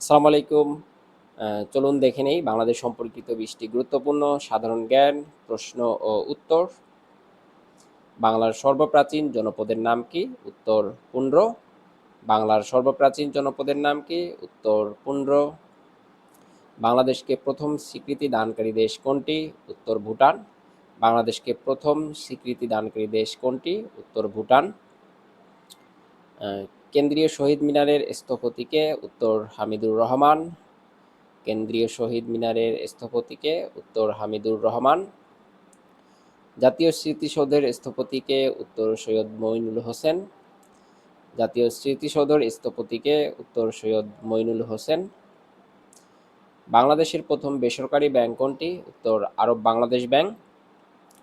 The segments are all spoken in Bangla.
আসসালামু আলাইকুম। চলুন দেখে নেই বাংলাদেশ সম্পর্কিত ২০টি গুরুত্বপূর্ণ সাধারণ জ্ঞান প্রশ্ন ও উত্তর। বাংলার সর্বপ্রাচীন জনপদের নাম কি? উত্তর পুন্ড্র। বাংলার সর্বপ্রাচীন জনপদের নাম কি? উত্তর পুন্ড্র। বাংলাদেশকে প্রথম স্বীকৃতি দানকারী দেশ কোনটি? উত্তর ভুটান। বাংলাদেশকে প্রথম স্বীকৃতি দানকারী দেশ কোনটি? উত্তর ভুটান। কেন্দ্রীয় শহীদ মিনারের স্থপতি কে? উত্তর হামিদুর রহমান। কেন্দ্রীয় শহীদ মিনারের স্থপতি কে? উত্তর হামিদুর রহমান। জাতীয় স্মৃতিসৌধের স্থপতি কে? উত্তর সৈয়দ মঈনুল হোসেন। জাতীয় স্মৃতিসৌধের স্থপতি কে? উত্তর সৈয়দ মঈনুল হোসেন। বাংলাদেশের প্রথম বেসরকারি ব্যাংক কোনটি? উত্তর আরব বাংলাদেশ ব্যাংক।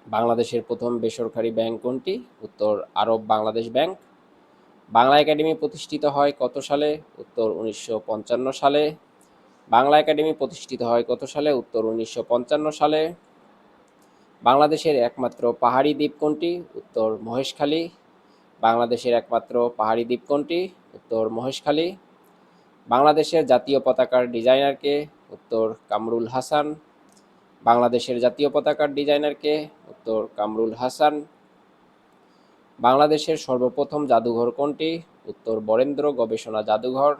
বাংলাদেশের প্রথম বেসরকারি ব্যাংক কোনটি? উত্তর আরব বাংলাদেশ ব্যাংক। বাংলা একাডেমি প্রতিষ্ঠিত হয় কত সালে? উত্তর 1955 সালে। বাংলা একাডেমি প্রতিষ্ঠিত হয় কত সালে? উত্তর 1955 সালে। বাংলাদেশের একমাত্র পাহাড়ি দ্বীপ কোনটি? উত্তর মহেশখালী। বাংলাদেশের একমাত্র পাহাড়ি দ্বীপ কোনটি? উত্তর মহেশখালী। বাংলাদেশের জাতীয় পতাকার ডিজাইনার কে? উত্তর কামরুল হাসান। বাংলাদেশের জাতীয় পতাকার ডিজাইনার কে? উত্তর কামরুল হাসান। বাংলাদেশের সর্বপ্রথম জাদুঘর কোনটি? উত্তর বরেন্দ্র গবেষণা জাদুঘর।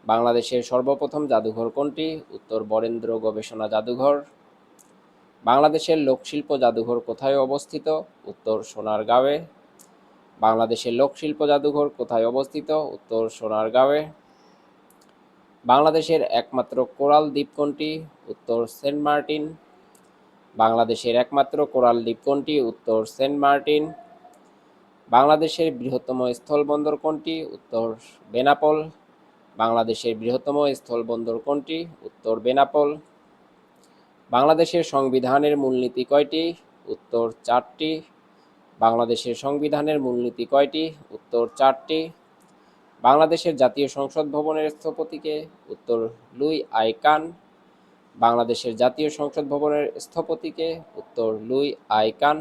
বাংলাদেশের সর্বপ্রথম জাদুঘর কোনটি? উত্তর বরেন্দ্র গবেষণা জাদুঘর। বাংলাদেশের লোকশিল্প জাদুঘর কোথায় অবস্থিত? উত্তর সোনারগাঁওয়ে। বাংলাদেশের লোকশিল্প জাদুঘর কোথায় অবস্থিত? উত্তর সোনারগাঁওয়ে। বাংলাদেশের একমাত্র কোরাল দ্বীপ কোনটি? উত্তর সেন্ট মার্টিন। বাংলাদেশের একমাত্র কোরাল দ্বীপ কোনটি? উত্তর সেন্ট মার্টিন। বাংলাদেশের বৃহত্তম স্থলবন্দর কোনটি? উত্তর বেনাপোল। বাংলাদেশের বৃহত্তম স্থলবন্দর কোনটি? উত্তর বেনাপোল। বাংলাদেশের সংবিধানের মূলনীতি কয়টি? উত্তর 4টি। বাংলাদেশের সংবিধানের মূলনীতি কয়টি? উত্তর 4টি। বাংলাদেশের জাতীয় সংসদ ভবনের স্থপতি কে? উত্তর লুই আই কান। বাংলাদেশের জাতীয় সংসদ ভবনের স্থপতি কে? উত্তর লুই আই কান।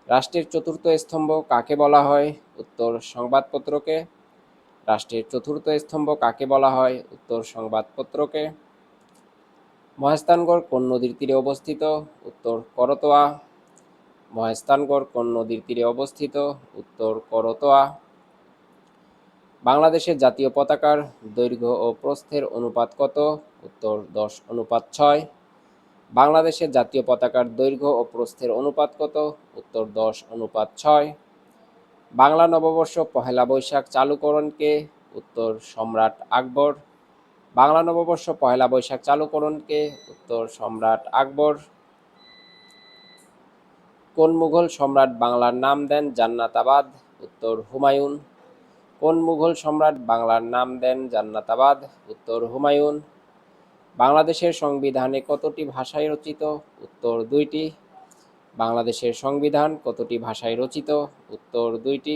রাষ্ট্রের চতুর্থ স্তম্ভ কাকে বলা হয়? উত্তর সংবাদপত্রকে। রাষ্ট্রের চতুর্থ স্তম্ভ কাকে বলা হয়? উত্তর সংবাদপত্রকে। মহাস্থানগড় কোন নদীর তীরে অবস্থিত? উত্তর করতোয়া। মহাস্থানগড় কোন নদীর তীরে অবস্থিত? উত্তর করতোয়া। বাংলাদেশের জাতীয় পতাকার দৈর্ঘ্য ও প্রস্থের অনুপাত কত? উত্তর 10:6। বাংলাদেশের জাতীয় পতাকার দৈর্ঘ্য ও প্রস্থের অনুপাত কত? উত্তর 10:6। বাংলা নববর্ষ পহেলা বৈশাখ চালু করেন কে? উত্তর সম্রাট আকবর। বাংলা নববর্ষ পহেলা বৈশাখ চালু করেন কে? উত্তর সম্রাট আকবর। কোন মুঘল সম্রাট বাংলার নাম দেন জান্নাতাবাদ? উত্তর হুমায়ুন। কোন মুঘল সম্রাট বাংলার নাম দেন জান্নাতাবাদ? উত্তর হুমায়ুন। বাংলাদেশের সংবিধানে কতটি ভাষায় রচিত? উত্তর 2টি। বাংলাদেশের সংবিধান কতটি ভাষায় রচিত? উত্তর 2টি।